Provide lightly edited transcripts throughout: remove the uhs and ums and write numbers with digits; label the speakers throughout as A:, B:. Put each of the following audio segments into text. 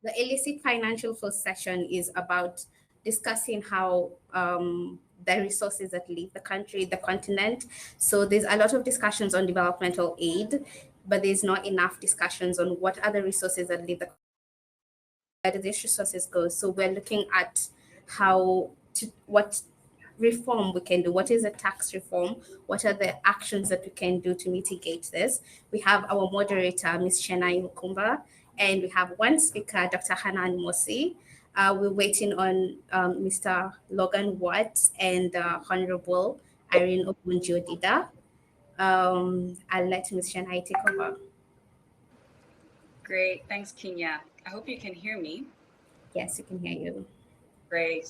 A: The illicit financial flow session is about discussing how the resources that leave the country, the continent. So there's a lot of discussions on developmental aid, but there's not enough discussions on what are the resources that leave the where do these resources go. So we're looking at what reform we can do. What is a tax reform? What are the actions that we can do to mitigate this? We have our moderator, Ms. Chennai Mukumba, and we have one speaker, Dr. Hanan Mosi. We're waiting on Mr. Logan Watt and Honorable Irene Ogunjo Dida. I'll let Ms. Chennai take over.
B: Great, thanks, Kenya. I hope you can hear me.
A: Yes, we can hear you.
B: Great.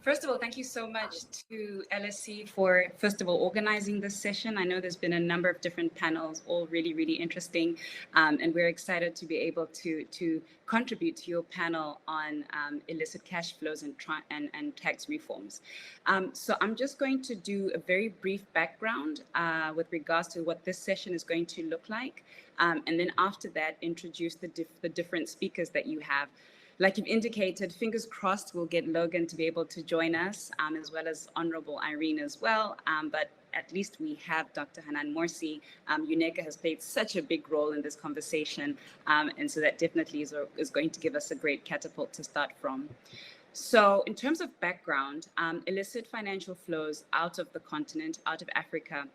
B: First of all, thank you so much to LSE for, first of all, organizing this session. I know there's been a number of different panels, all really, really interesting. And we're excited to be able to contribute to your panel on illicit cash flows and tax reforms. So I'm just going to do a very brief background with regards to what this session is going to look like. And then after that, introduce the different speakers that you have. Like you've indicated, fingers crossed we'll get Logan to be able to join us, as well as Honorable Irene as well. But at least we have Dr. Hanan Morsi. UNECA has played such a big role in this conversation. And so that definitely is going to give us a great catapult to start from. So in terms of background, illicit financial flows out of the continent, out of Africa,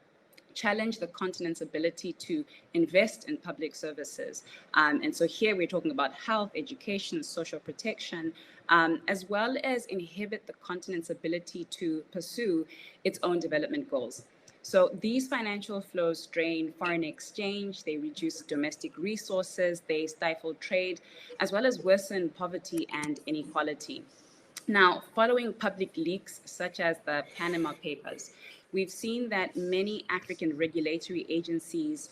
B: challenge the continent's ability to invest in public services. And so here we're talking about health, education, social protection, as well as inhibit the continent's ability to pursue its own development goals. So these financial flows strain foreign exchange, they reduce domestic resources, they stifle trade, as well as worsen poverty and inequality. Now, following public leaks such as the Panama Papers, we've seen that many African regulatory agencies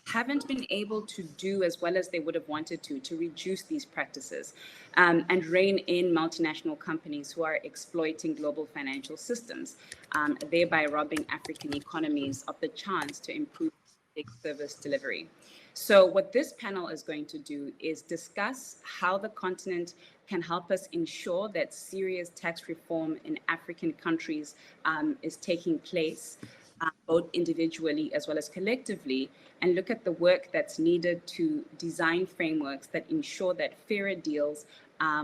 B: haven't been able to do as well as they would have wanted to reduce these practices and rein in multinational companies who are exploiting global financial systems, thereby robbing African economies of the chance to improve public service delivery. So what this panel is going to do is discuss how the continent can help us ensure that serious tax reform in African countries is taking place, both individually as well as collectively, and look at the work that's needed to design frameworks that ensure that fairer deals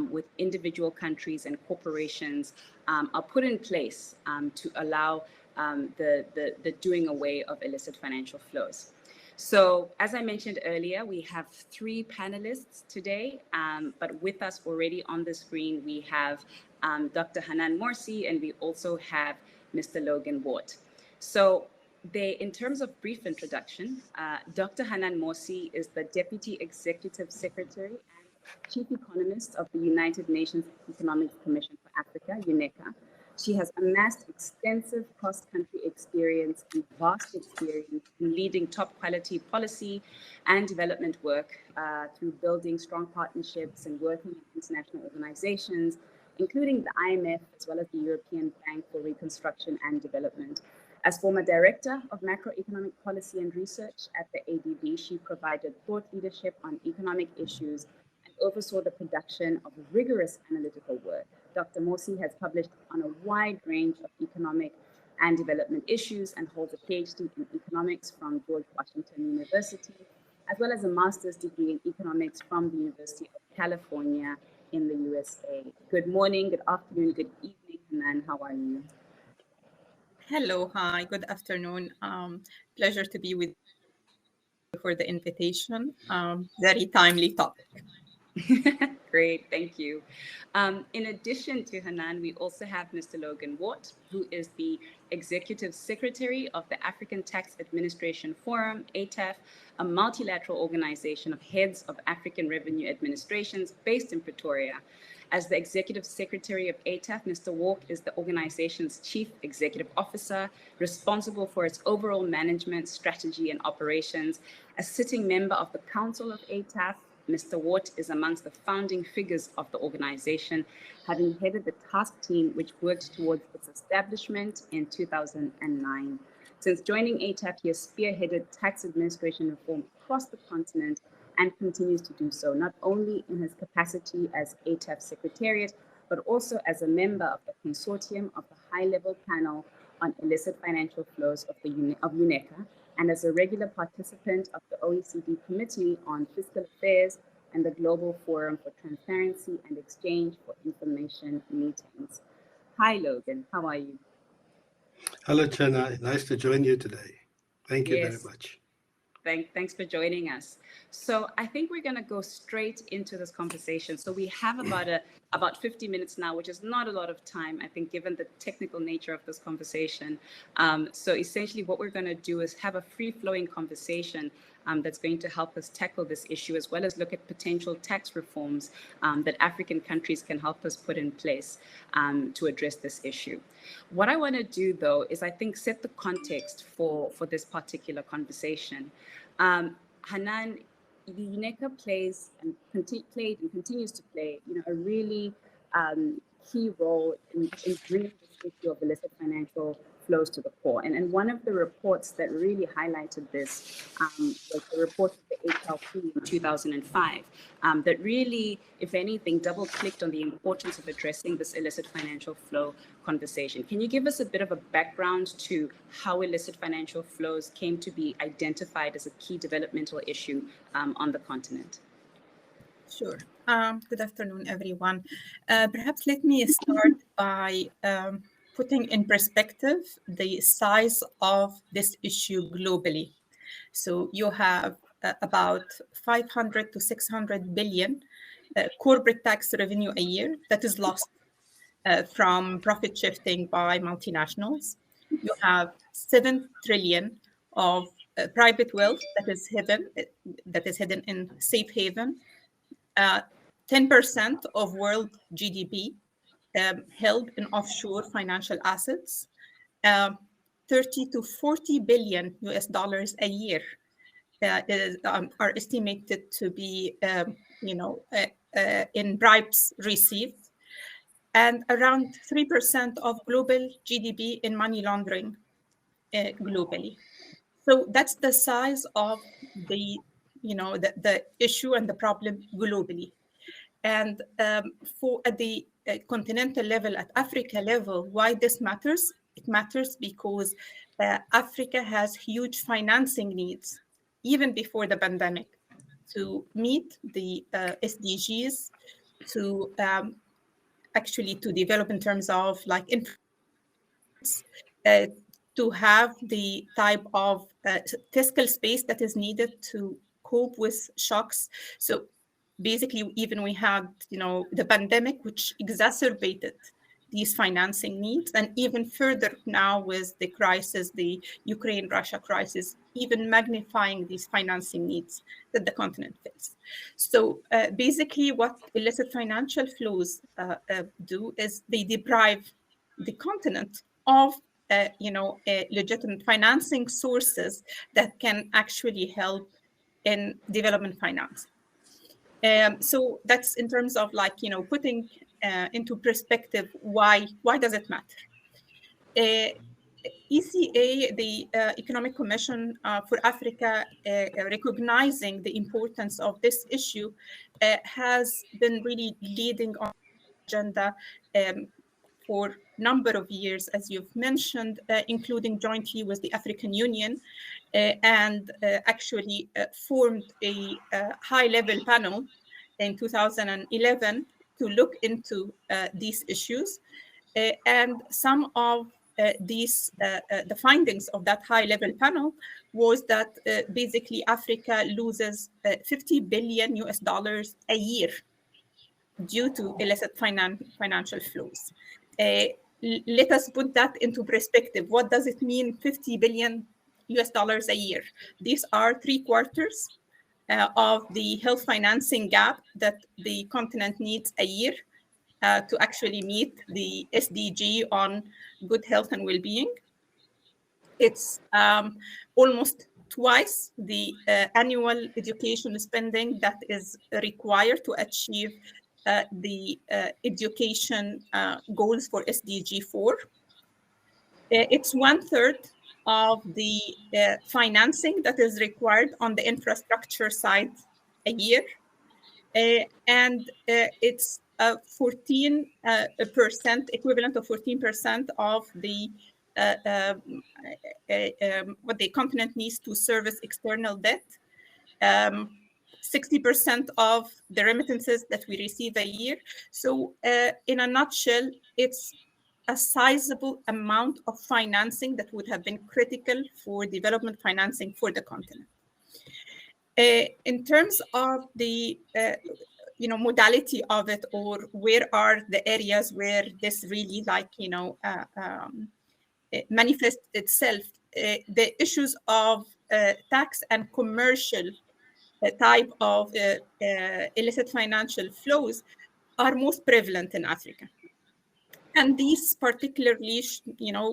B: with individual countries and corporations are put in place to allow the doing away of illicit financial flows. So as I mentioned earlier, we have 3 panelists today, but with us already on the screen, we have Dr. Hanan Morsi, and we also have Mr. Logan Watt. So in terms of brief introduction, Dr. Hanan Morsi is the Deputy Executive Secretary and Chief Economist of the United Nations Economic Commission for Africa, UNECA. She has amassed extensive cross-country experience and vast experience in leading top-quality policy and development work through building strong partnerships and working with international organizations, including the IMF, as well as the European Bank for Reconstruction and Development. As former Director of Macroeconomic Policy and Research at the ADB, she provided thought leadership on economic issues and oversaw the production of rigorous analytical work. Dr. Morsi has published on a wide range of economic and development issues and holds a PhD in economics from George Washington University, as well as a master's degree in economics from the University of California in the USA. Good morning, good afternoon, good evening, Hanan. How are you?
C: Hello, hi, good afternoon. Pleasure to be with you for the invitation. Very timely topic.
B: Great, thank you. In addition to Hanan, we also have Mr. Logan Watt, who is the Executive Secretary of the African Tax Administration Forum, ATAF, a multilateral organization of heads of African revenue administrations based in Pretoria. As the Executive Secretary of ATAF, Mr. Watt is the organization's Chief Executive Officer, responsible for its overall management, strategy, and operations. A sitting member of the Council of ATAF, Mr. Watt is amongst the founding figures of the organization, having headed the task team which worked towards its establishment in 2009. Since joining ATAF, he has spearheaded tax administration reform across the continent, and continues to do so, not only in his capacity as ATAF Secretariat, but also as a member of the consortium of the high-level panel on illicit financial flows of UNECA, and as a regular participant of the OECD Committee on Fiscal Affairs and the Global Forum for Transparency and Exchange for Information meetings. Hi, Logan. How are you?
D: Hello, Chena. Nice to join you today. Thank you very
B: Yes.
D: much.
B: Thanks for joining us. So I think we're going to go straight into this conversation. So we have about 50 minutes now, which is not a lot of time, I think, given the technical nature of this conversation. So essentially what we're going to do is have a free-flowing conversation that's going to help us tackle this issue, as well as look at potential tax reforms that African countries can help us put in place to address this issue. What I want to do, though, is I think set the context for this particular conversation. Hanan, UNECA plays and played and continues to play, a really key role in bringing this issue of illicit financial flows to the fore. And one of the reports that really highlighted this was the report of the HLP in 2005 that really, if anything, double-clicked on the importance of addressing this illicit financial flow conversation. Can you give us a bit of a background to how illicit financial flows came to be identified as a key developmental issue on the continent?
C: Sure. Good afternoon, everyone. Perhaps let me start by putting in perspective the size of this issue globally. So you have about 500 to 600 billion corporate tax revenue a year that is lost from profit shifting by multinationals. You have 7 trillion of private wealth that is hidden in safe haven. 10% of world GDP held in offshore financial assets. 30 to 40 billion US dollars a year are estimated to be, in bribes received, and around 3% of global GDP in money laundering globally. So that's the size of the issue and the problem globally. And for at the continental level, at Africa level, why this matters? It matters because Africa has huge financing needs, even before the pandemic, to meet the SDGs, to actually to develop in terms of like to have the type of fiscal space that is needed to cope with shocks. So basically, even we had, the pandemic, which exacerbated these financing needs, and even further now with the crisis, the Ukraine-Russia crisis, even magnifying these financing needs that the continent faces. So basically, what illicit financial flows do is they deprive the continent of legitimate financing sources that can actually help in development finance. So that's in terms of putting into perspective why does it matter? ECA, the Economic Commission for Africa, recognizing the importance of this issue, has been really leading on the agenda for a number of years, as you've mentioned, including jointly with the African Union, and actually formed a high-level panel in 2011 to look into these issues. And some of the findings of that high-level panel was that basically Africa loses 50 billion US dollars a year due to illicit financial flows. Let us put that into perspective. What does it mean, 50 billion US dollars a year? These are 3/4 of the health financing gap that the continent needs a year to actually meet the SDG on good health and well-being. It's almost twice the annual education spending that is required to achieve the education goals for SDG 4. It's 1/3 of the financing that is required on the infrastructure side a year, and it's 14% equivalent of 14% of the what the continent needs to service external debt. 60% of the remittances that we receive a year. So in a nutshell, it's a sizable amount of financing that would have been critical for development financing for the continent. In terms of the modality of it, or where are the areas where this really it manifests itself, the issues of tax and commercial type of illicit financial flows are most prevalent in Africa. And these particularly,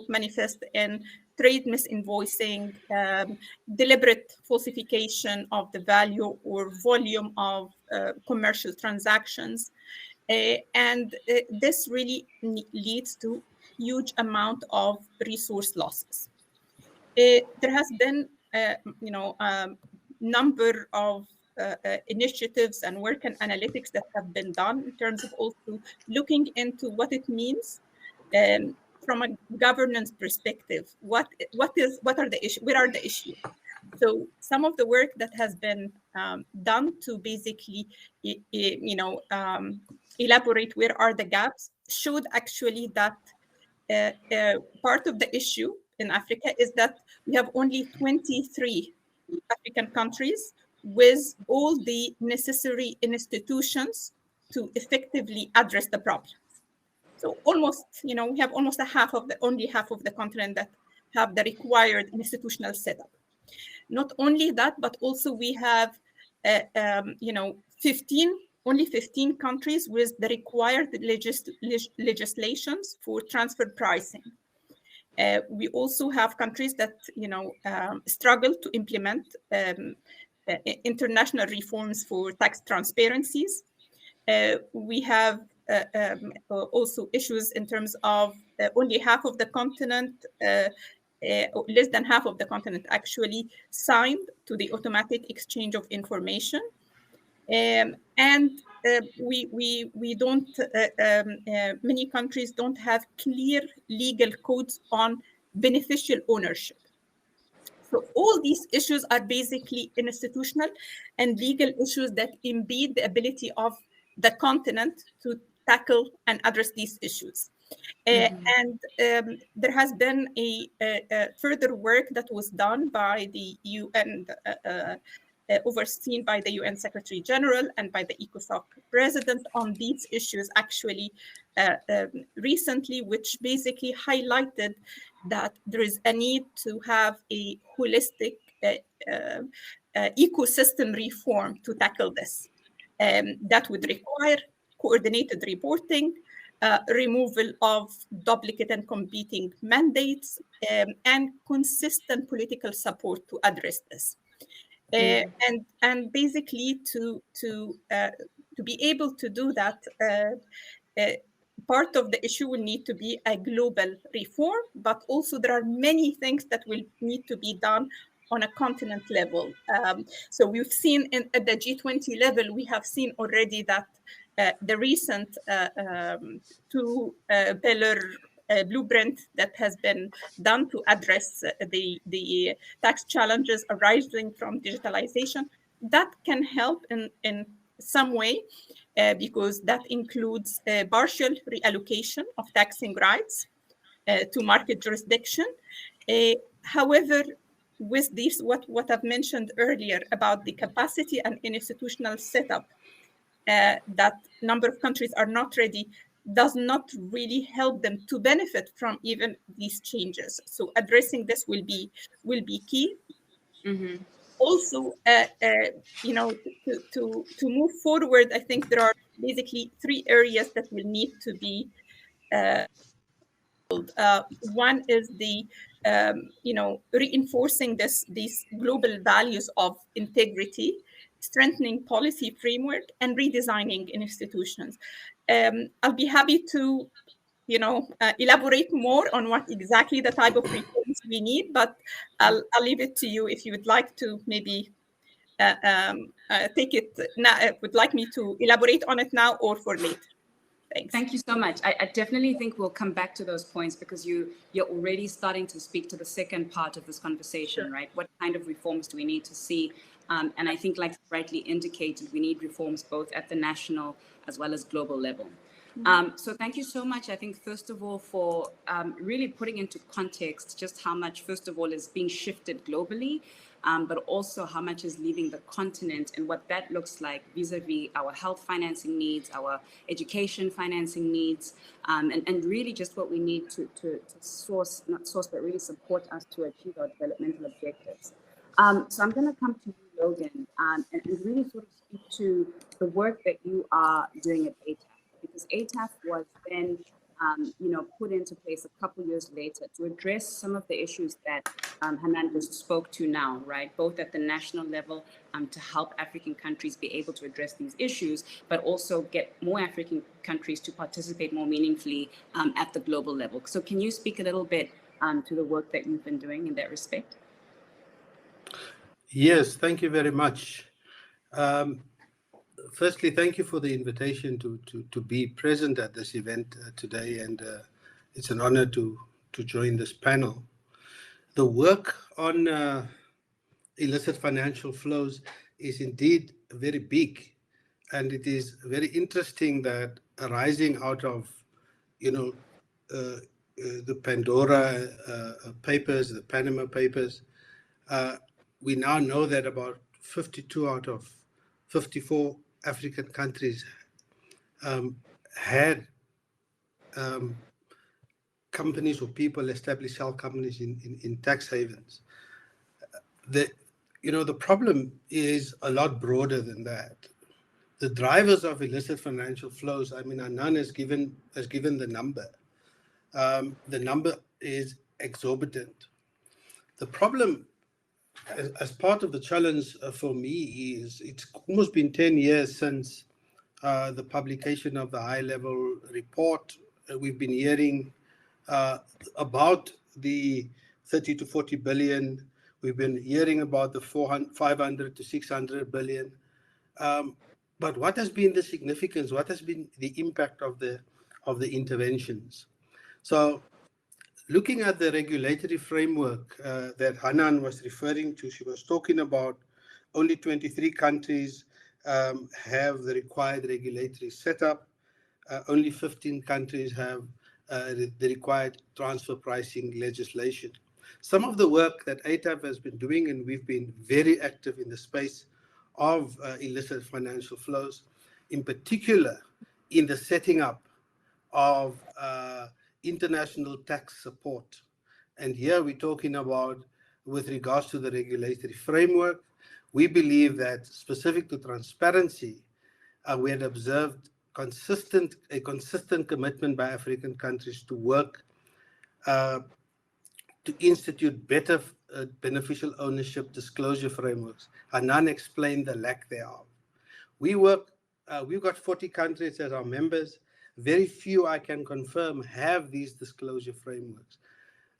C: manifest in trade misinvoicing, deliberate falsification of the value or volume of commercial transactions. And this really leads to huge amount of resource losses. There has been, number of initiatives and work and analytics that have been done in terms of also looking into what it means from a governance perspective. What are the issues? Where are the issues? So some of the work that has been done to basically, elaborate where are the gaps showed actually that part of the issue in Africa is that we have only 23 African countries with all the necessary institutions to effectively address the problem. So almost, we have almost only half of the continent that have the required institutional setup. Not only that, but also we have, only 15 countries with the required legislations for transfer pricing. We also have countries that, struggle to implement international reforms for tax transparencies. We have also issues in terms of only half of the continent, less than half of the continent actually signed to the automatic exchange of information. And we don't, many countries don't have clear legal codes on beneficial ownership. So all these issues are basically institutional and legal issues that impede the ability of the continent to tackle and address these issues. And there has been a further work that was done by the UN, overseen by the UN Secretary General and by the ECOSOC President on these issues actually recently, which basically highlighted that there is a need to have a holistic ecosystem reform to tackle this. That would require coordinated reporting, removal of duplicate and competing mandates, and consistent political support to address this. And basically to be able to do that, part of the issue will need to be a global reform, but also there are many things that will need to be done on a continent level. So we've seen at the G20 level, we have seen already that the recent two-pillar blueprint that has been done to address the tax challenges arising from digitalization, that can help in some way, because that includes partial reallocation of taxing rights to market jurisdiction. However, with this, what I've mentioned earlier about the capacity and institutional setup, that number of countries are not ready, does not really help them to benefit from even these changes. So addressing this will be key. Mm-hmm. Also, to move forward, I think there are basically three areas that will need to be. One is the reinforcing these global values of integrity, strengthening policy framework, and redesigning institutions. I'll be happy to, elaborate more on what exactly the type of reforms we need, but I'll leave it to you if you would like to maybe take it now? Would like me to elaborate on it now or for later? Thanks.
B: Thank you so much. I definitely think we'll come back to those points because you're already starting to speak to the second part of this conversation, right? What kind of reforms do we need to see? And I think, like rightly indicated, we need reforms both at the national as well as global level. So thank you so much, I think, first of all, for really putting into context just how much, first of all, is being shifted globally, but also how much is leaving the continent and what that looks like vis-a-vis our health financing needs, our education financing needs, and really just what we need to source, not source, but really support us to achieve our developmental objectives. So I'm going to come to you, Logan, and really sort of speak to the work that you are doing at ATAF, because ATAF was then put into place a couple years later to address some of the issues that Hanan just spoke to now, right? Both at the national level to help African countries be able to address these issues, but also get more African countries to participate more meaningfully at the global level. So can you speak a little bit to the work that you've been doing in that respect?
D: Yes, thank you very much. Firstly, thank you for the invitation to be present at this event today, and it's an honor to join this panel. The work on illicit financial flows is indeed very big, and it is very interesting that arising out of the Pandora papers, the Panama papers, we now know that about 52 out of 54 African countries had companies or people establish shell companies in tax havens. The problem is a lot broader than that. The drivers of illicit financial flows, I mean, Hanan has given the number. The number is exorbitant. The problem, as part of the challenge for me, is it's almost been 10 years since the publication of the high-level report. We've been hearing about the 30 to 40 billion. We've been hearing about the 500 to 600 billion. But what has been the significance? What has been the impact of the interventions? So, looking at the regulatory framework that Hanan was referring to, she was talking about only 23 countries have the required regulatory setup. Only 15 countries have the required transfer pricing legislation. Some of the work that ATAF has been doing, and we've been very active in the space of illicit financial flows, in particular in the setting up of international tax support. And here we're talking about, with regards to the regulatory framework, we believe that specific to transparency, we had observed a consistent commitment by African countries to work to institute better beneficial ownership disclosure frameworks. Hanan explained the lack thereof. We've got 40 countries as our members. Very few, I can confirm, have these disclosure frameworks.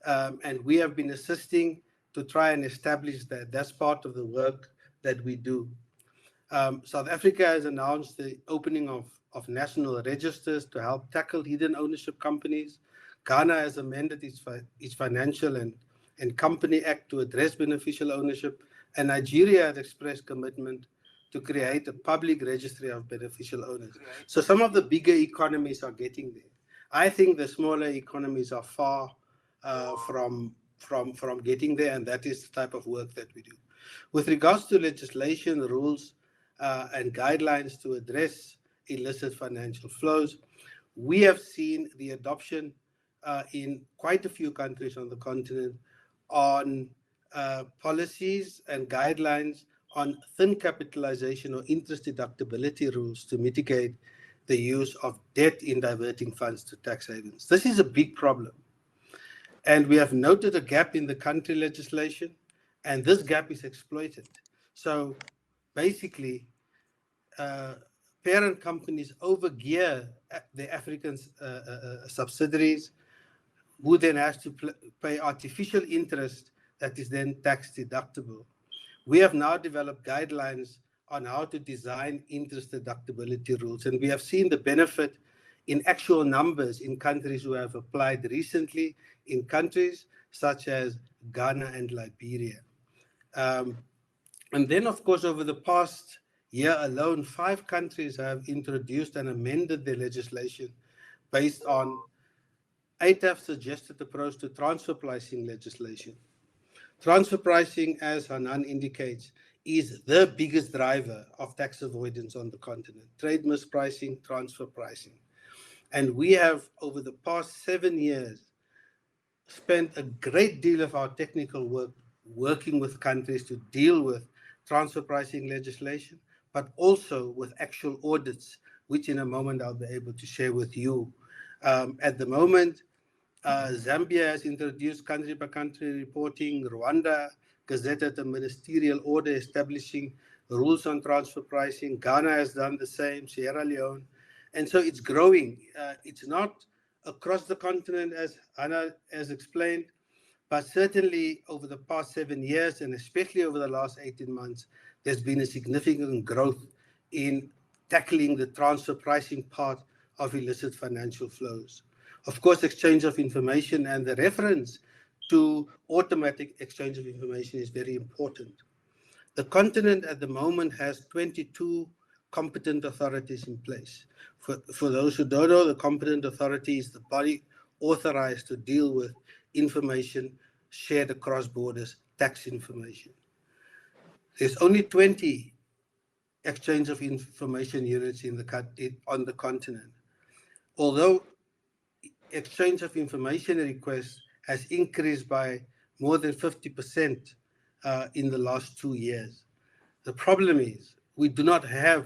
D: And we have been assisting to try and establish that. That's part of the work that we do. South Africa has announced the opening of national registers to help tackle hidden ownership companies. Ghana has amended its Financial and Company Act to address beneficial ownership. And Nigeria has expressed commitment to create a public registry of beneficial owners. So some of the bigger economies are getting there. I think the smaller economies are far from getting there, and that is the type of work that we do. With regards to legislation, rules, and guidelines to address illicit financial flows, we have seen the adoption in quite a few countries on the continent on policies and guidelines on thin capitalization or interest deductibility rules to mitigate the use of debt in diverting funds to tax havens. This is a big problem. And we have noted a gap in the country legislation, and this gap is exploited. So basically, parent companies overgear the African subsidiaries, who then has to pay artificial interest that is then tax deductible. We have now developed guidelines on how to design interest deductibility rules, and we have seen the benefit in actual numbers in countries who have applied recently, in countries such as Ghana and Liberia. And then, of course, over the past year alone, 5 countries have introduced and amended their legislation based on ATAF's suggested approach to transfer pricing legislation. Transfer pricing, as Hanan indicates, is the biggest driver of tax avoidance on the continent. Trade mispricing, transfer pricing. And we have, over the past 7 years, spent a great deal of our technical work working with countries to deal with transfer pricing legislation, but also with actual audits, which in a moment I'll be able to share with you. At the moment, Zambia has introduced country-by-country reporting. Rwanda gazetted a ministerial order establishing rules on transfer pricing. Ghana has done the same, Sierra Leone. And so it's growing. It's not across the continent, as Anna has explained, but certainly over the past 7 years, and especially over the last 18 months, there's been a significant growth in tackling the transfer pricing part of illicit financial flows. Of course, exchange of information and the reference to automatic exchange of information is very important. The continent at the moment has 22 competent authorities in place. For those who don't know, the competent authority is the body authorized to deal with information shared across borders, tax information. There's only 20 exchange of information units on the continent. Although exchange of information requests has increased by more than 50% in the last 2 years. The problem is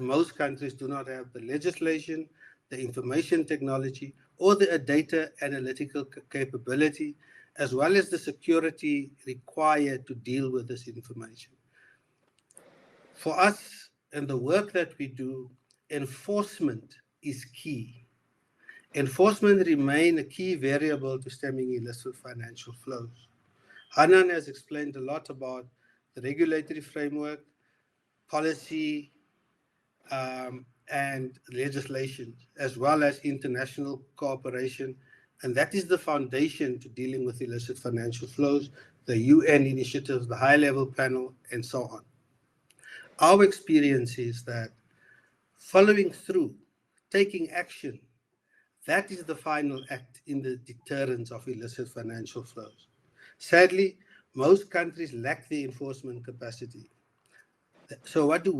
D: most countries do not have the legislation, the information technology, or the data analytical capability, as well as the security required to deal with this information. For us and the work that we do, enforcement is key. Enforcement remains a key variable to stemming illicit financial flows. Hanan has explained a lot about the regulatory framework, policy, and legislation, as well as international cooperation. And that is the foundation to dealing with illicit financial flows, the UN initiatives, the high-level panel, and so on. Our experience is that following through, taking action, that is the final act in the deterrence of illicit financial flows. Sadly, most countries lack the enforcement capacity. So what do?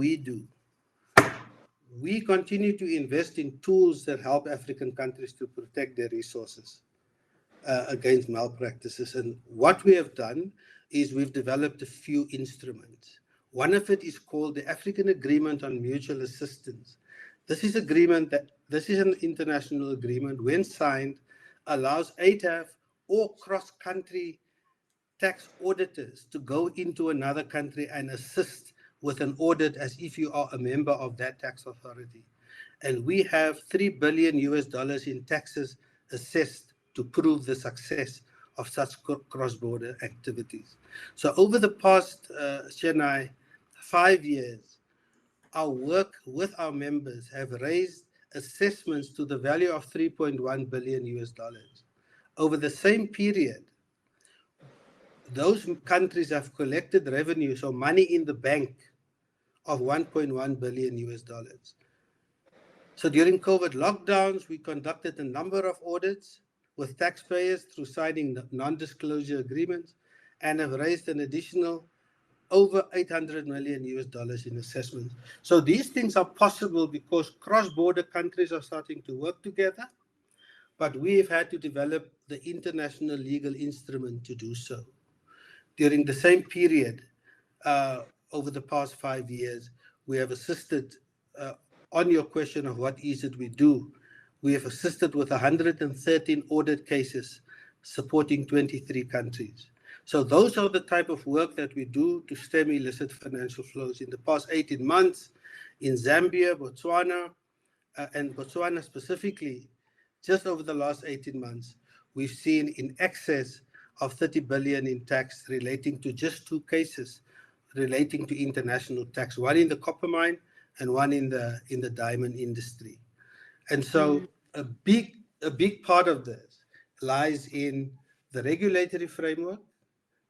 D: We continue to invest in tools that help African countries to protect their resources against malpractices. And what we have done is we've developed a few instruments. One of it is called the African Agreement on Mutual Assistance. This is an international agreement, when signed, allows ATAF or cross-country tax auditors to go into another country and assist with an audit as if you are a member of that tax authority. And we have $3 billion in taxes assessed to prove the success of such cross-border activities. So over the past, Chennai, 5 years, our work with our members have raised assessments to the value of $3.1 billion. Over the same period, those countries have collected revenue, so money in the bank, of $1.1 billion. So during COVID lockdowns, we conducted a number of audits with taxpayers through signing non-disclosure agreements, and have raised an additional over $800 million in assessments. So these things are possible because cross-border countries are starting to work together, but we've had to develop the international legal instrument to do so. During the same period, over the past 5 years, we have assisted, on your question of what is it we do, we have assisted with 113 audit cases supporting 23 countries. So those are the type of work that we do to stem illicit financial flows. In the past 18 months, in Zambia, Botswana, and Botswana specifically, just over the last 18 months, we've seen in excess of 30 billion in tax relating to just 2 cases relating to international tax, one in the copper mine and one in the diamond industry. And so a big part of this lies in the regulatory framework,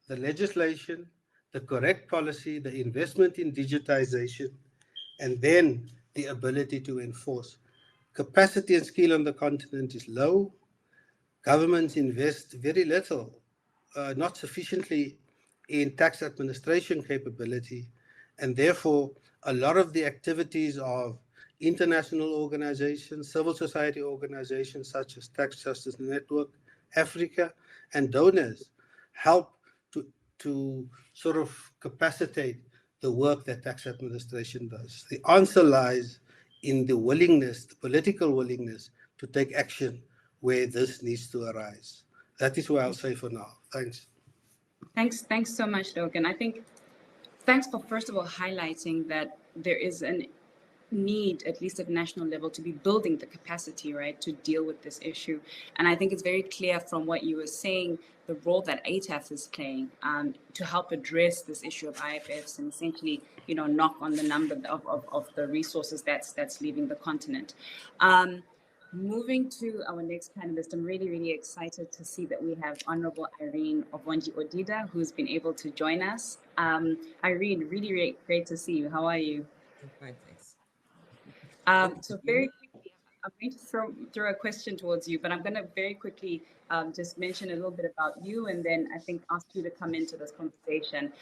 D: the legislation, the correct policy, the investment in digitization, and then the ability to enforce. Capacity and skill on the continent is low. Governments invest very little, not sufficiently in tax administration capability, and therefore a lot of the activities of international organizations, civil society organizations such as Tax Justice Network, Africa, and donors help to sort of capacitate the work that tax administration does. The answer lies in the willingness, the political willingness to take action where this needs to arise. That is what I'll say for now. Thanks.
B: Thanks so much, Logan. I think thanks for first of all highlighting that there is an need, at least at national level, to be building the capacity, right, to deal with this issue. And I think it's very clear from what you were saying, the role that ATAF is playing to help address this issue of IFFs and essentially, knock on the number of the resources that's leaving the continent. Moving to our next panelist, I'm really, really excited to see that we have Honorable Irene Obonji-Odida, who's been able to join us. Irene, really, really great to see you. How are you?
E: I'm fine, thanks.
B: So very quickly, I'm going to throw a question towards you, but I'm going to very quickly just mention a little bit about you and then I think ask you to come into this conversation.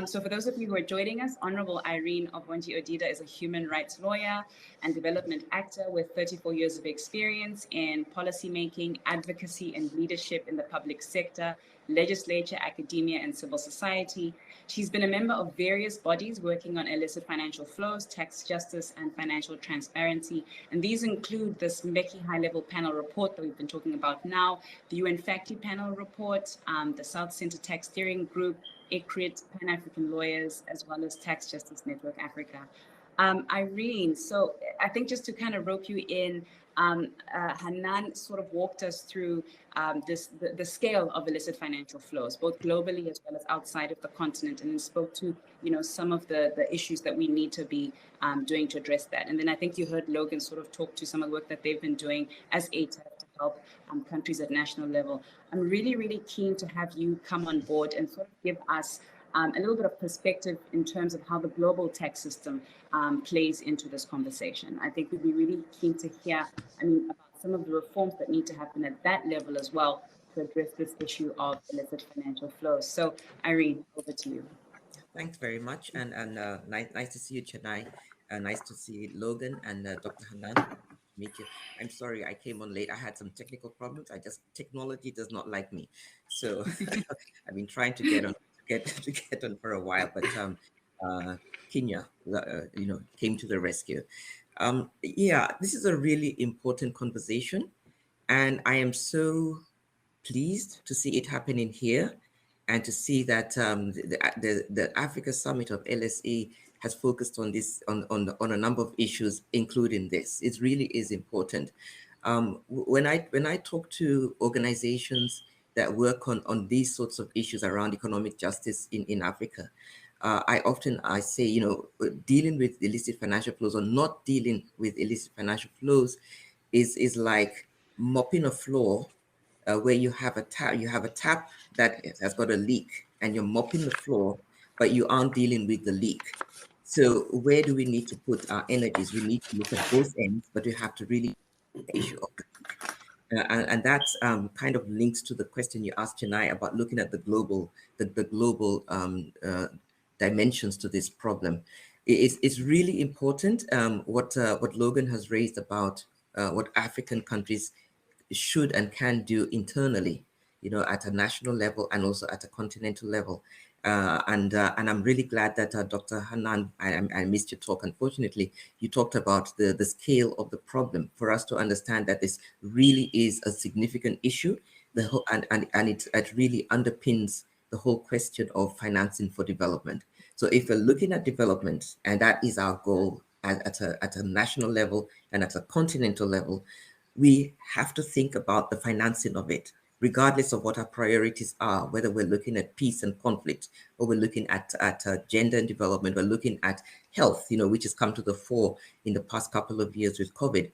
B: So for those of you who are joining us, Honorable Irene Obonji-Odida is a human rights lawyer and development actor with 34 years of experience in policymaking, advocacy, and leadership in the public sector, legislature, academia, and civil society. She's been a member of various bodies working on illicit financial flows, tax justice, and financial transparency. And these include this Mbeki high-level panel report that we've been talking about now, the UN FACTI panel report, the South Center Tax Steering Group, ICRIT, Pan-African Lawyers, as well as Tax Justice Network Africa. Irene, so I think just to kind of rope you in, Hanan sort of walked us through the scale of illicit financial flows, both globally as well as outside of the continent, and then spoke to some of the issues that we need to be doing to address that. And then I think you heard Logan sort of talk to some of the work that they've been doing as ATAF to help countries at national level. I'm really, really keen to have you come on board and sort of give us a little bit of perspective in terms of how the global tax system plays into this conversation. I think we'd be really keen to hear, about some of the reforms that need to happen at that level as well to address this issue of illicit financial flows. So, Irene, over to you.
E: Thanks very much, and nice to see you, Chennai. Nice to see Logan and Dr. Hanan. Meet you. I'm sorry I came on late. I had some technical problems. Technology does not like me, so I've been trying to get on for a while, but Kenya, came to the rescue. This is a really important conversation, and I am so pleased to see it happening here, and to see that the Africa Summit of LSE has focused on this on a number of issues, including this. It really is important. When I talk to organizations that work on these sorts of issues around economic justice in Africa, I say, dealing with illicit financial flows or not dealing with illicit financial flows is like mopping a floor where you have a tap that has got a leak, and you're mopping the floor, but you aren't dealing with the leak. So where do we need to put our energies? We need to look at both ends, but we have to really the issue of and that kind of links to the question you asked, Chennai, about looking at the global dimensions to this problem. It's really important what Logan has raised about what African countries should and can do internally, at a national level and also at a continental level. And I'm really glad that Dr. Hanan, I missed your talk. Unfortunately, you talked about the scale of the problem for us to understand that this really is a significant issue. And it really underpins the whole question of financing for development. So if we're looking at development, and that is our goal at a national level and at a continental level, we have to think about the financing of it. regardless of what our priorities are, whether we're looking at peace and conflict, or we're looking at gender and development, we're looking at health, which has come to the fore in the past couple of years with COVID.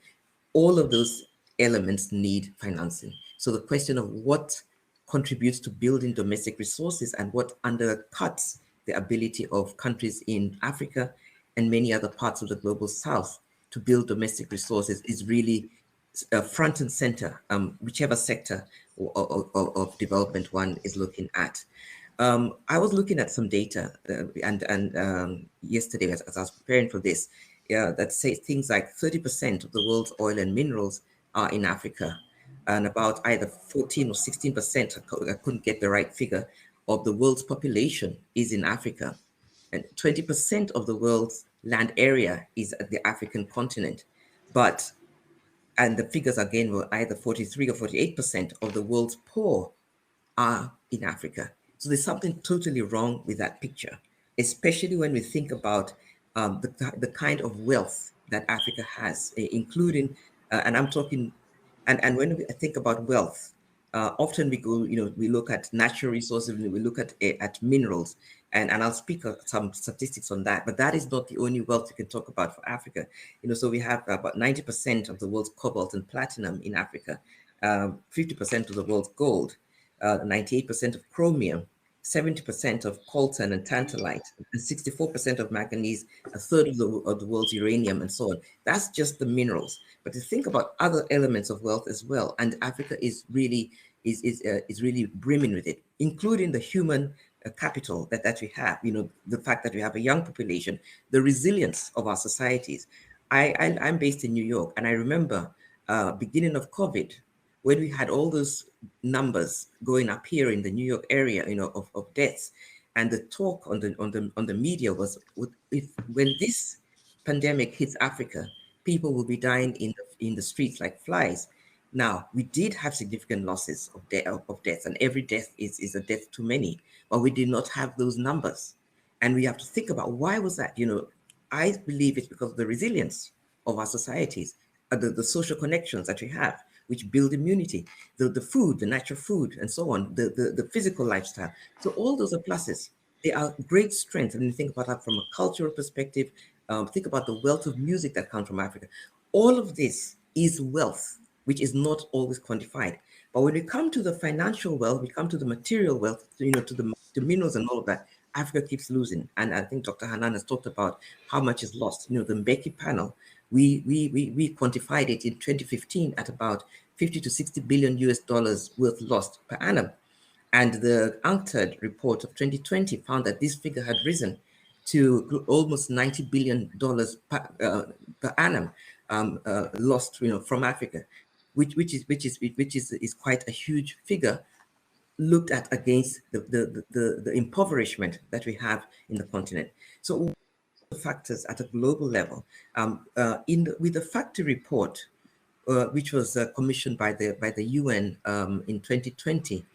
E: All of those elements need financing. So the question of what contributes to building domestic resources and what undercuts the ability of countries in Africa and many other parts of the global south to build domestic resources is really front and center, whichever sector of development one is looking at. I was looking at some data and yesterday as I was preparing for this, that says things like 30% of the world's oil and minerals are in Africa, and about either 14 or 16%, I couldn't get the right figure, of the world's population is in Africa. And 20% of the world's land area is at the African continent. And the figures again were either 43 or 48% of the world's poor are in Africa. So there's something totally wrong with that picture, especially when we think about the kind of wealth that Africa has, including, and I'm talking, and when we think about wealth, often we go, we look at natural resources, we look at minerals, and I'll speak some statistics on that, but that is not the only wealth you can talk about for Africa. So we have about 90% of the world's cobalt and platinum in Africa, 50% of the world's gold, 98% of chromium, 70% of coltan and tantalite, and 64% of manganese, a third of the world's uranium, and so on. That's just the minerals. But to think about other elements of wealth as well, and Africa is really really brimming with it, including the human capital that we have. The fact that we have a young population, the resilience of our societies. I'm based in New York, and I remember beginning of COVID, when we had all those numbers going up here in the New York area, of deaths, and the talk on the media was, when this pandemic hits Africa, people will be dying in the streets like flies. Now, we did have significant losses of deaths, and every death is a death too many, but we did not have those numbers. And we have to think about why was that? I believe it's because of the resilience of our societies, the social connections that we have, which build immunity, the food, the natural food, and so on, the physical lifestyle. So all those are pluses. They are great strengths. And you think about that from a cultural perspective, think about the wealth of music that comes from Africa. All of this is wealth, which is not always quantified. But when we come to the financial wealth, we come to the material wealth, to the minerals and all of that, Africa keeps losing. And I think Dr. Hanan has talked about how much is lost. The Mbeki panel, we quantified it in 2015 at about 50 to 60 billion US dollars worth lost per annum. And the UNCTAD report of 2020 found that this figure had risen to almost $90 billion per annum lost, from Africa, which is quite a huge figure looked at against the impoverishment that we have in the continent. So factors at a global level, with the factory report, which was commissioned by the UN in 2020,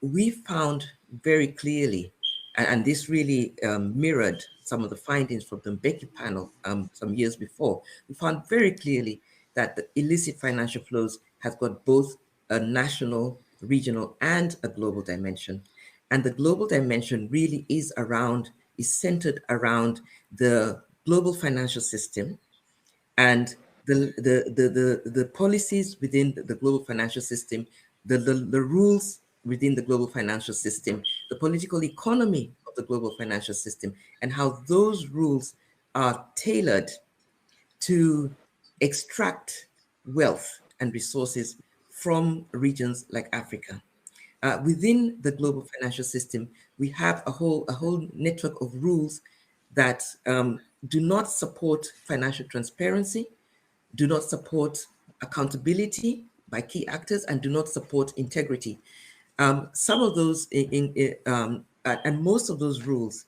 E: we found very clearly, and this really mirrored some of the findings from the Mbeki panel some years before. We found very clearly that the illicit financial flows has got both a national, regional, and a global dimension. And the global dimension really is centered around the global financial system and the policies within the global financial system, the rules within the global financial system, the political economy of the global financial system, and how those rules are tailored to extract wealth and resources from regions like Africa. Within the global financial system, we have a whole network of rules that do not support financial transparency, do not support accountability by key actors, and do not support integrity. Some of those, and most of those rules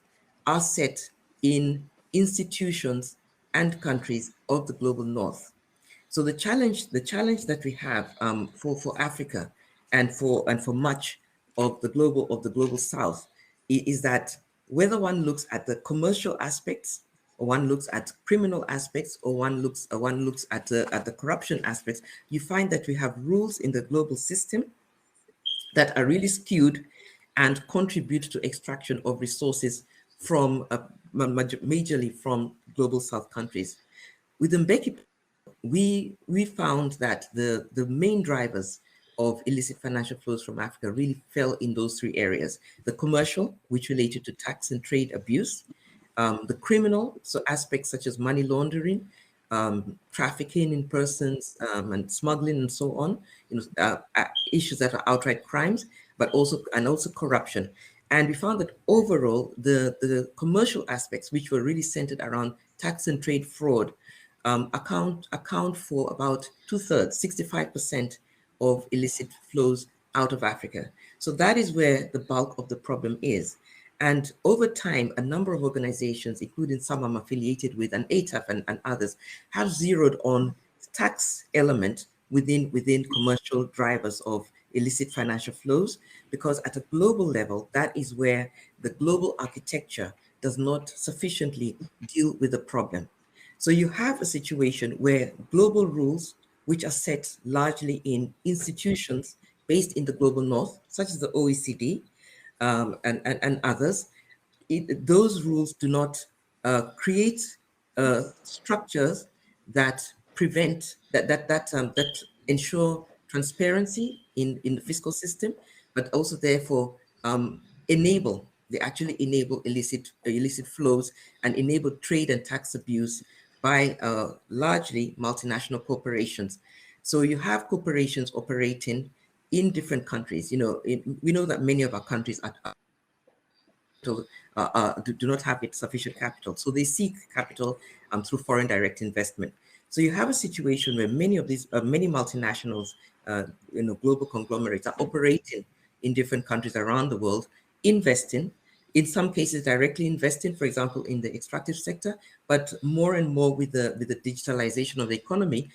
E: are set in institutions and countries of the global north. So the challenge that we have for Africa and for much of the global south is that whether one looks at the commercial aspects, or one looks at criminal aspects, or one looks at the corruption aspects, you find that we have rules in the global system that are really skewed and contribute to extraction of resources from majorly from global South countries. With Mbeki, we found that the main drivers of illicit financial flows from Africa really fell in those three areas: the commercial, which related to tax and trade abuse; the criminal, so aspects such as money laundering, trafficking in persons, and smuggling and so on, issues that are outright crimes, but also corruption. And we found that overall, the commercial aspects, which were really centered around tax and trade fraud, account for about 2/3, 65% of illicit flows out of Africa. So that is where the bulk of the problem is. And over time, a number of organizations, including some I'm affiliated with, and ATAF and others, have zeroed on tax element within commercial drivers of illicit financial flows, because at a global level, that is where the global architecture does not sufficiently deal with the problem. So you have a situation where global rules, which are set largely in institutions based in the global north, such as the OECD, and others, those rules do not create structures that prevent that ensure transparency in the fiscal system, but also therefore they actually enable illicit flows and enable trade and tax abuse by largely multinational corporations. So you have corporations operating in different countries. We know that many of our countries do not have sufficient capital, so they seek capital through foreign direct investment. So you have a situation where many of these many multinationals, global conglomerates, are operating in different countries around the world, investing, in some cases directly investing, for example, in the extractive sector, but more and more with the digitalization of the economy,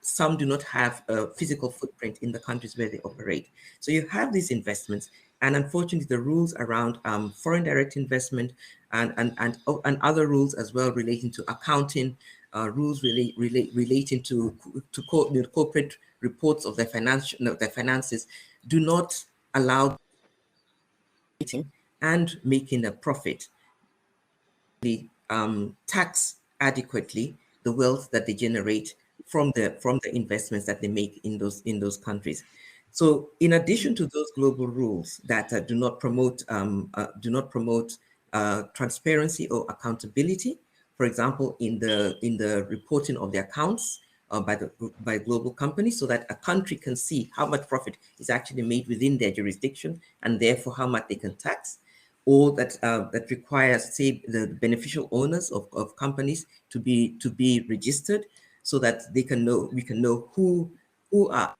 E: some do not have a physical footprint in the countries where they operate. So you have these investments, and unfortunately, the rules around foreign direct investment and other rules as well relating to accounting, rules relating to corporate reports of their finances do not allow and making a profit, tax adequately the wealth that they generate from the investments that they make in those countries. So, in addition to those global rules that do not promote transparency or accountability, for example, in the reporting of the accounts by global companies, so that a country can see how much profit is actually made within their jurisdiction and therefore how much they can tax, or that requires, say, the beneficial owners of companies to be registered, so that we can know who are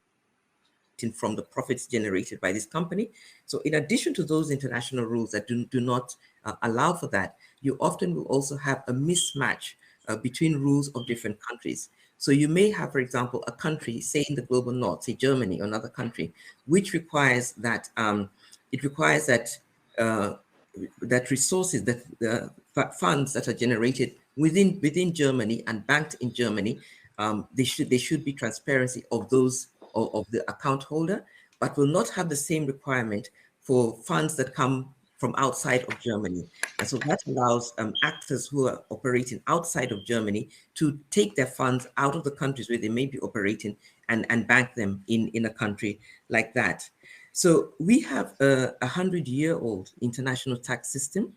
E: from the profits generated by this company. So in addition to those international rules that do not allow for that, you often will also have a mismatch between rules of different countries. So you may have, for example, a country, say in the global north, say Germany or another country, which requires that that resources, that funds that are generated within Germany and banked in Germany, they should be transparency of those of the account holder, but will not have the same requirement for funds that come from outside of Germany. And so that allows actors who are operating outside of Germany to take their funds out of the countries where they may be operating and bank them in a country like that. So we have a 100-year-old international tax system,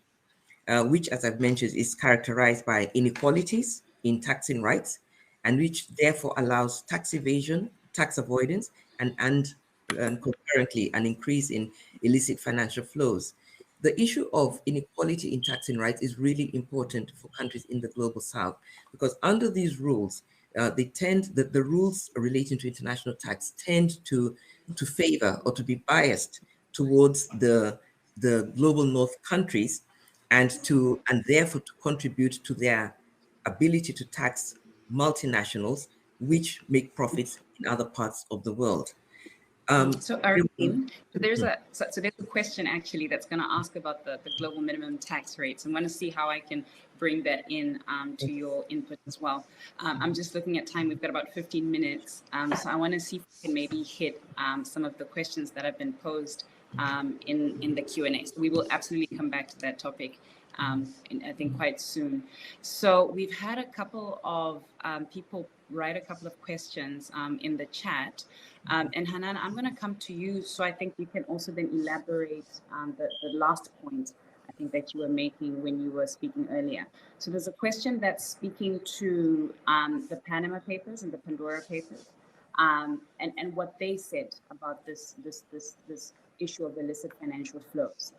E: which, as I've mentioned, is characterized by inequalities in taxing rights, and which therefore allows tax evasion, tax avoidance, and concurrently an increase in illicit financial flows. The issue of inequality in taxing rights is really important for countries in the global south, because under these rules, the rules relating to international tax tend to favor or to be biased towards the global north countries, and therefore to contribute to their ability to tax multinationals which make profits in other parts of the world.
B: So Arlene, there's a question actually that's going to ask about the global minimum tax rates. I want to see how I can bring that in to your input as well. I'm just looking at time. We've got about 15 minutes. So I want to see if we can maybe hit some of the questions that have been posed in the Q&A. So we will absolutely come back to that topic I think quite soon. So we've had a couple of people write a couple of questions in the chat. And Hanan, I'm going to come to you. So I think you can also then elaborate the last point I think that you were making when you were speaking earlier. So there's a question that's speaking to the Panama Papers and the Pandora Papers and what they said about this issue of illicit financial flows.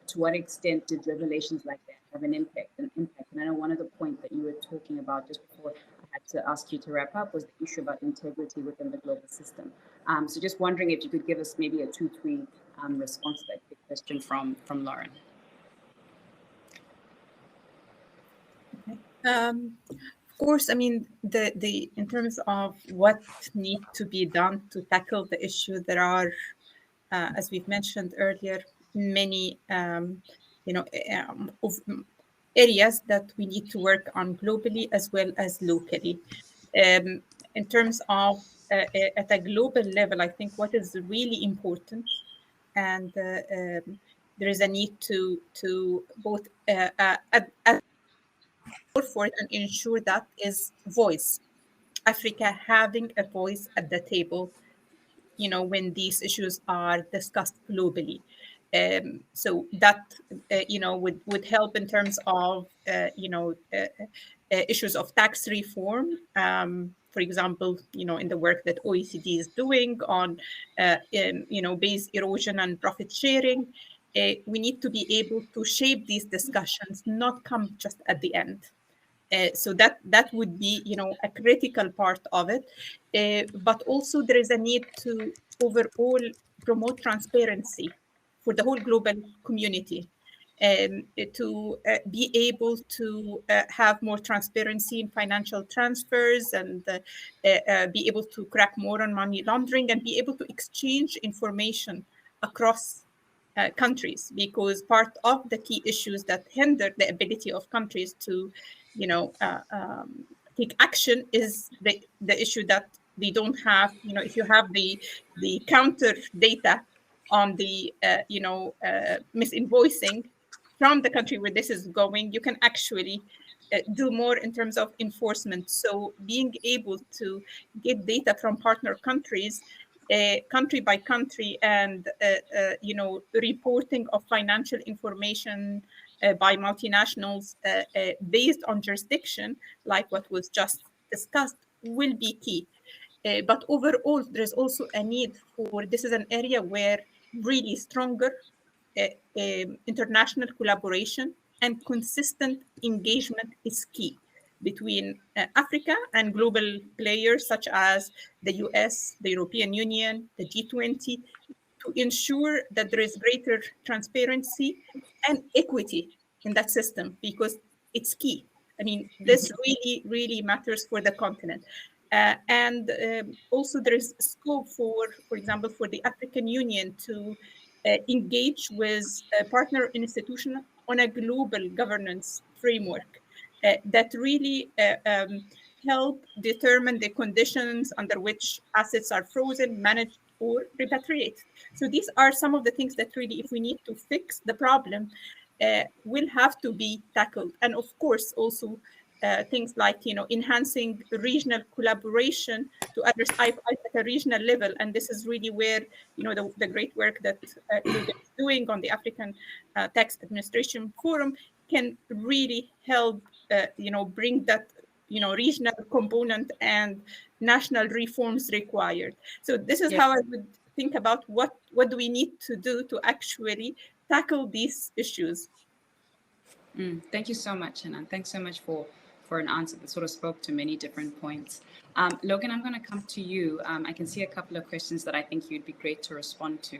B: To what extent did revelations like that have an impact? And I know one of the points that you were talking about just before I had to ask you to wrap up was the issue about integrity within the global system. So just wondering if you could give us maybe a 2-3 response to that question from Lauren.
C: Of course, I mean, the in terms of what needs to be done to tackle the issue, there are, as we've mentioned earlier, many of areas that we need to work on globally as well as locally. In terms of at a global level, I think what is really important, and there is a need to both for it and ensure that is voice. Africa having a voice at the table, when these issues are discussed globally. So that, would help in terms of, issues of tax reform. For example, in the work that OECD is doing on, base erosion and profit sharing, we need to be able to shape these discussions, not come just at the end. So that would be, a critical part of it. But also there is a need to overall promote transparency for the whole global community, to be able to have more transparency in financial transfers and be able to crack more on money laundering and be able to exchange information across countries, because part of the key issues that hinder the ability of countries to take action is the issue that they don't have, if you have the counter data on the, misinvoicing from the country where this is going, you can actually do more in terms of enforcement. So being able to get data from partner countries, country by country, and, reporting of financial information by multinationals based on jurisdiction, like what was just discussed, will be key. But overall, there's also a need for, this is an area where really stronger international collaboration and consistent engagement is key between Africa and global players such as the US, the European Union, the G20, to ensure that there is greater transparency and equity in that system, because it's key. I mean, this really, really matters for the continent. And also there is scope for example, for the African Union to engage with partner institutions on a global governance framework that really help determine the conditions under which assets are frozen, managed, or repatriated. So these are some of the things that really, if we need to fix the problem, will have to be tackled. And of course, also things like, enhancing regional collaboration to address IPI at a regional level. And this is really where, the great work that Logan is doing on the African Tax Administration Forum can really help, bring that, regional component and national reforms required. So this is how I would think about what do we need to do to actually tackle these issues.
B: Thank you so much, Hanan. Thanks so much for an answer that sort of spoke to many different points. Logan, I'm going to come to you. I can see a couple of questions that I think you'd be great to respond to.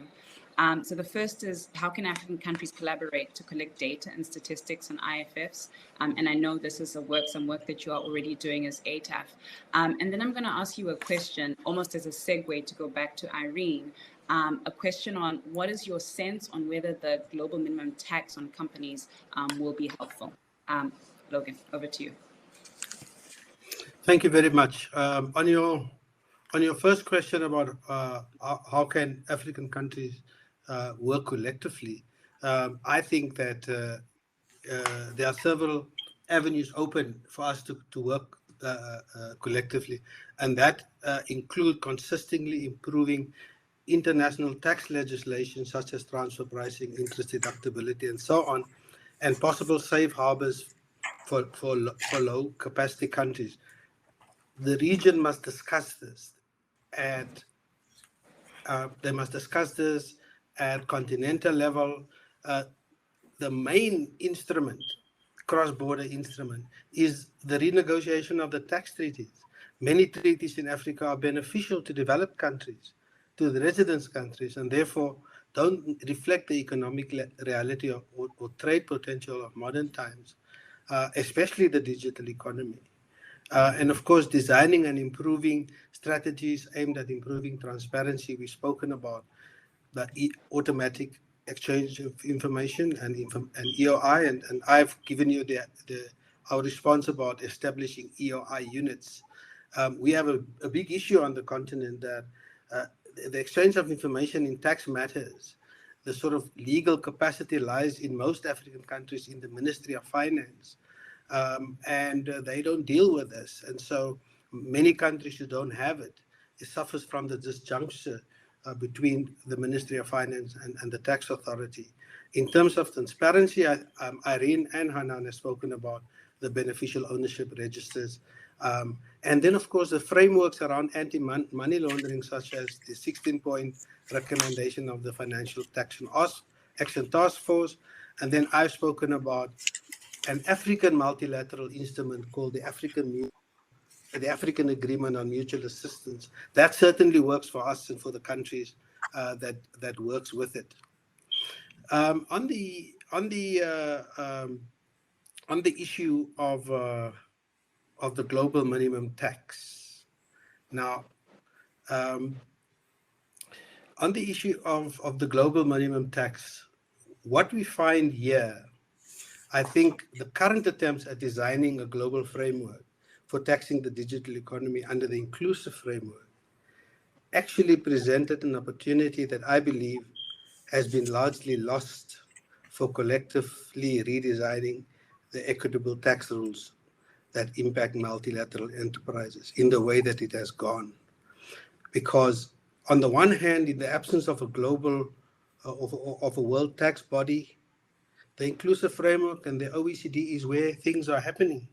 B: So the first is, how can African countries collaborate to collect data and statistics on IFFs? And I know this is some work that you are already doing as ATAF. And then I'm going to ask you a question, almost as a segue to go back to Irene, a question on what is your sense on whether the global minimum tax on companies will be helpful? Logan, over to you.
D: Thank you very much. On your first question about how can African countries work collectively, I think that there are several avenues open for us to work collectively, and that include consistently improving international tax legislation such as transfer pricing, interest deductibility, and so on, and possible safe harbors for low capacity countries. The region must discuss this at continental level. The main instrument, cross-border instrument, is the renegotiation of the tax treaties. Many treaties in Africa are beneficial to developed countries, to the residence countries, and therefore don't reflect the economic reality or trade potential of modern times, especially the digital economy. And of course, designing and improving strategies aimed at improving transparency. We've spoken about the automatic exchange of information and EOI, and I've given you our response about establishing EOI units. We have a big issue on the continent that the exchange of information in tax matters. The sort of legal capacity lies in most African countries in the Ministry of Finance. And they don't deal with this. And so many countries who don't have it, it suffers from the disjuncture between the Ministry of Finance and the tax authority. In terms of transparency, Irene and Hanan have spoken about the beneficial ownership registers. And then, of course, the frameworks around anti-money laundering, such as the 16-point recommendation of the Financial Action Task Force. And then I've spoken about an African multilateral instrument called the African Agreement on Mutual Assistance. That certainly works for us and for the countries that works with it. On the issue of the global minimum tax. Now, on the issue of the global minimum tax, what we find here, I think the current attempts at designing a global framework for taxing the digital economy under the inclusive framework actually presented an opportunity that I believe has been largely lost for collectively redesigning the equitable tax rules that impact multilateral enterprises in the way that it has gone. Because on the one hand, in the absence of a global, of a world tax body, the inclusive framework and the OECD is where things are happening.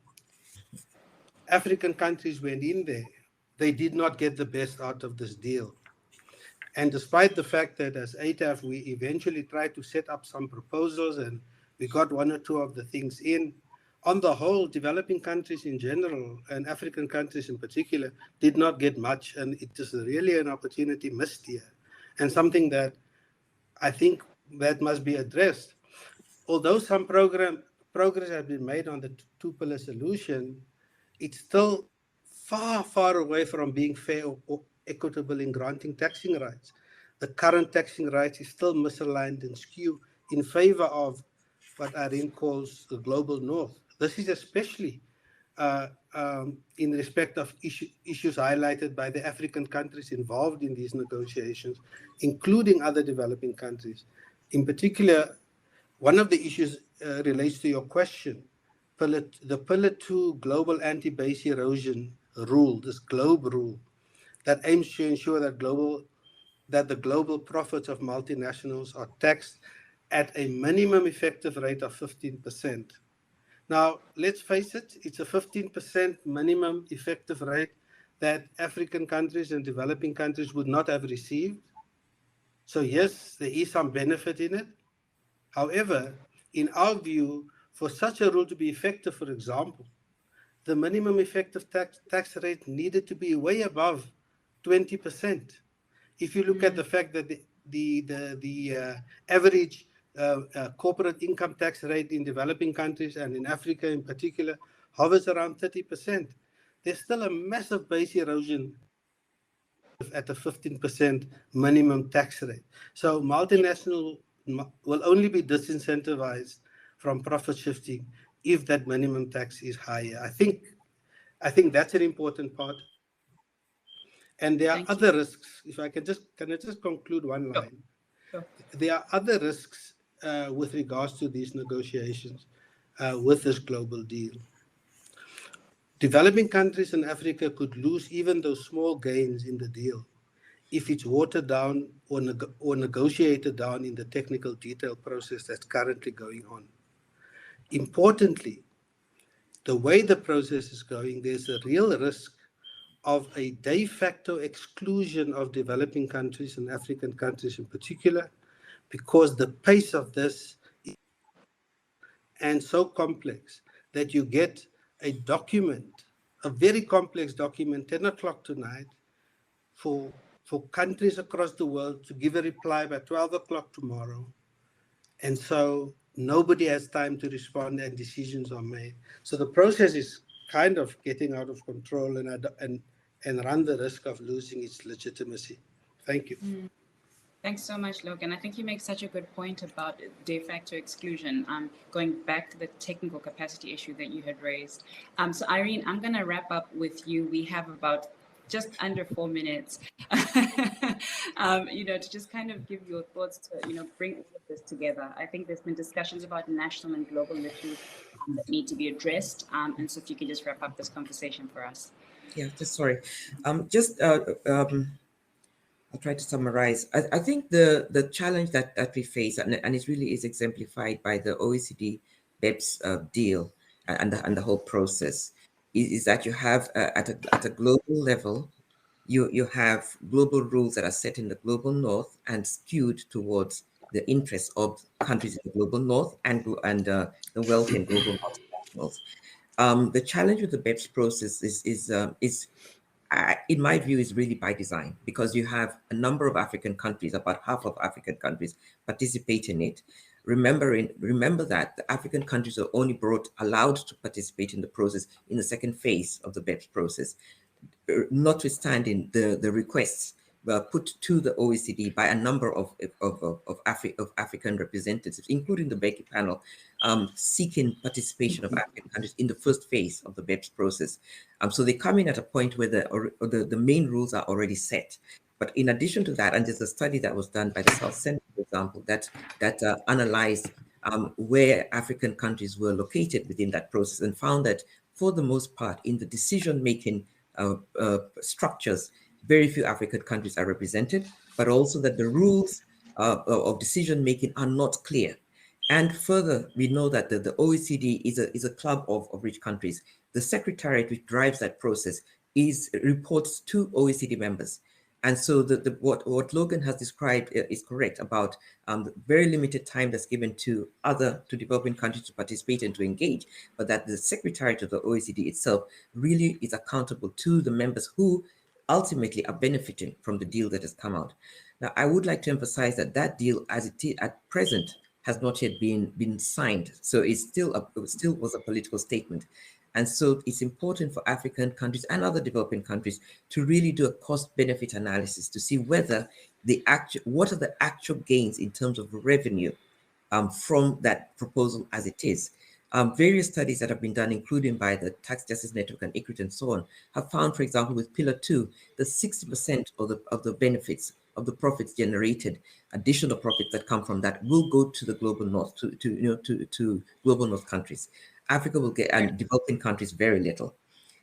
D: African countries went in there. They did not get the best out of this deal. And despite the fact that as ATAF, we eventually tried to set up some proposals and we got one or two of the things in, on the whole, developing countries in general and African countries in particular did not get much. And it is really an opportunity missed here and something that I think that must be addressed. Although some progress has been made on the two-pillar solution, it's still far, far away from being fair or equitable in granting taxing rights. The current taxing rights is still misaligned and skewed in favor of what Irene calls the global north. This is especially in respect of issues highlighted by the African countries involved in these negotiations, including other developing countries. In particular, one of the issues relates to your question, the Pillar 2 Global Anti-Base Erosion Rule, this GLOBE rule, that aims to ensure that the global profits of multinationals are taxed at a minimum effective rate of 15%. Now, let's face it, it's a 15% minimum effective rate that African countries and developing countries would not have received. So yes, there is some benefit in it. However, in our view, for such a rule to be effective, for example, the minimum effective tax rate needed to be way above 20%. If you look at the fact that average corporate income tax rate in developing countries and in Africa in particular hovers around 30%. There's still a massive base erosion at a 15% minimum tax rate. So multinational will only be disincentivized from profit shifting if that minimum tax is higher. I think that's an important part. And there are other risks. If I can I just conclude one line?
B: Sure.
D: There are other risks with regards to these negotiations with this global deal. Developing countries in Africa could lose even those small gains in the deal if it's watered down or negotiated down in the technical detail process that's currently going on. Importantly, the way the process is going, there's a real risk of a de facto exclusion of developing countries and African countries in particular, because the pace of this is and so complex that you get a document, a very complex document, 10 o'clock tonight, for countries across the world to give a reply by 12 o'clock tomorrow. And so nobody has time to respond and decisions are made. So the process is kind of getting out of control and run the risk of losing its legitimacy. Thank you.
B: Thanks so much, Logan. I think you make such a good point about de facto exclusion. Going back to the technical capacity issue that you had raised. So Irene, I'm going to wrap up with you. We have about just under 4 minutes, to just kind of give your thoughts to, bring all of this together. I think there's been discussions about national and global issues that need to be addressed. And so if you could just wrap up this conversation for us.
E: Yeah, just sorry. I'll try to summarize. I think the challenge that we face, and it really is exemplified by the OECD BEPS deal and the whole process, is that you have at a global level, you have global rules that are set in the global north and skewed towards the interests of countries in the global north and the wealthy and global multinationals. The challenge with the BEPS process is in my view, is really by design, because you have a number of African countries, about half of African countries participate in it. Remember that the African countries are only allowed to participate in the process in the second phase of the BEPS process, notwithstanding the requests were put to the OECD by a number of African representatives, including the Becky panel, seeking participation of African countries in the first phase of the BEPS process. So they come in at a point where the main rules are already set. But in addition to that, and there's a study that was done by the South Center, for example, that analyzed where African countries were located within that process and found that for the most part in the decision-making structures, very few African countries are represented, but also that the rules of decision-making are not clear. And further, we know that the OECD is a club of rich countries. The secretariat which drives that process reports to OECD members. And so what Logan has described is correct about the very limited time that's given to developing countries to participate and to engage, but that the secretariat of the OECD itself really is accountable to the members who ultimately are benefiting from the deal that has come out. Now, I would like to emphasize that deal, as it is at present, has not yet been signed. So it still was a political statement. And so it's important for African countries and other developing countries to really do a cost-benefit analysis to see whether what are the actual gains in terms of revenue from that proposal as it is. Various studies that have been done, including by the Tax Justice Network and ICRIT and so on, have found, for example, with Pillar 2, that 60% of the benefits of the profits generated, additional profits that come from that, will go to the global north, to global north countries. Africa will get, and developing countries, very little.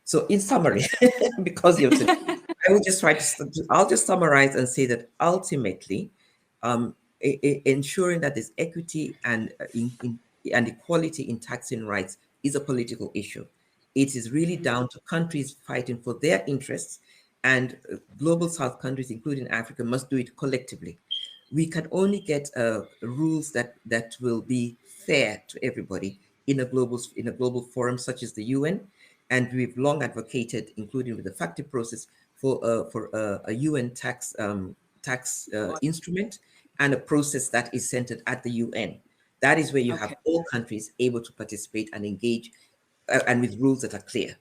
E: So, in summary, because you have to, I'll just summarize and say that ultimately, ensuring that there's equity and equality in taxing rights is a political issue. It is really down to countries fighting for their interests, and global South countries, including Africa, must do it collectively. We can only get rules that will be fair to everybody in a global forum such as the UN, and we've long advocated, including with the FACTI process, for a UN tax tax instrument and a process that is centered at the UN. That is where you have all countries able to participate and engage and with rules that are clear.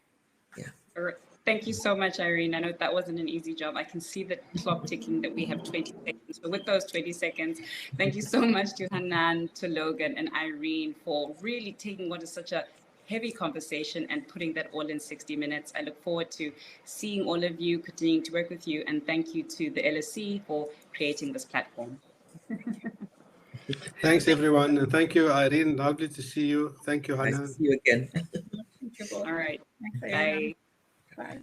E: Yeah.
B: All right. Thank you so much, Irene. I know that wasn't an easy job. I can see the clock ticking that we have 20 seconds. So with those 20 seconds, thank you so much to Hanan, to Logan, and Irene for really taking what is such a heavy conversation and putting that all in 60 minutes. I look forward to seeing all of you, continuing to work with you, and thank you to the LSE for creating this platform.
D: Thanks, everyone. And thank you, Irene. Lovely to see you. Thank you, Hanan.
E: Nice to see you again.
B: All right.
C: Thanks,
B: Bye.
C: Bye.